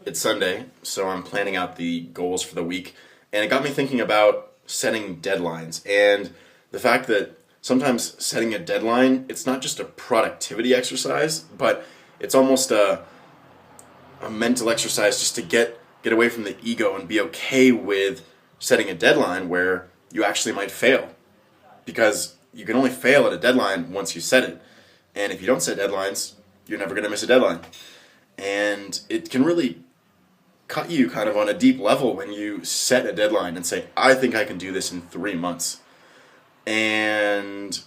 It's Sunday, so I'm planning out the goals for the week, and it got me thinking about setting deadlines and the fact that sometimes setting a deadline, it's not just a productivity exercise, but it's almost a mental exercise just to get away from the ego and be okay with setting a deadline where you actually might fail. Because you can only fail at a deadline once you set it. And if you don't set deadlines, you're never going to miss a deadline. And it can really cut you kind of on a deep level when you set a deadline and say, I think I can do this in 3 months. And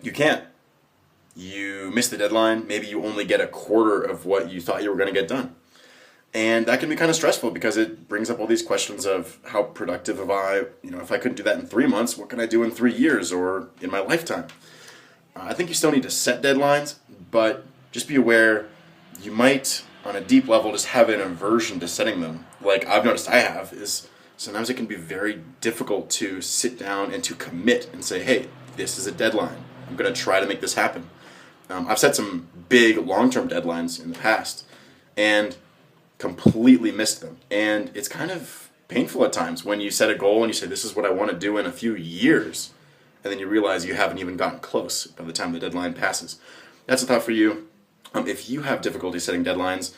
you can't. You miss the deadline, maybe you only get a quarter of what you thought you were going to get done. And that can be kind of stressful because it brings up all these questions of how productive am I? If I couldn't do that in 3 months, what can I do in 3 years or in my lifetime? I think you still need to set deadlines, but just be aware you might, on a deep level, just have an aversion to setting them. Like I've noticed I have, is sometimes it can be very difficult to sit down and to commit and say, hey, this is a deadline. I'm going to try to make this happen. I've set some big long-term deadlines in the past and completely missed them. And it's kind of painful at times when you set a goal and you say, this is what I want to do in a few years. And then you realize you haven't even gotten close by the time the deadline passes. That's a thought for you. If you have difficulty setting deadlines,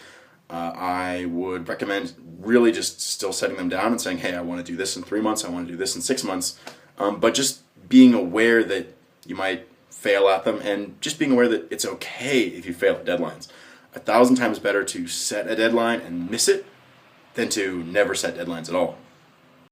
I would recommend really just still setting them down and saying, hey, I want to do this in 3 months, I want to do this in 6 months. But just being aware that you might fail at them and just being aware that it's okay if you fail at deadlines. 1,000 times better to set a deadline and miss it than to never set deadlines at all.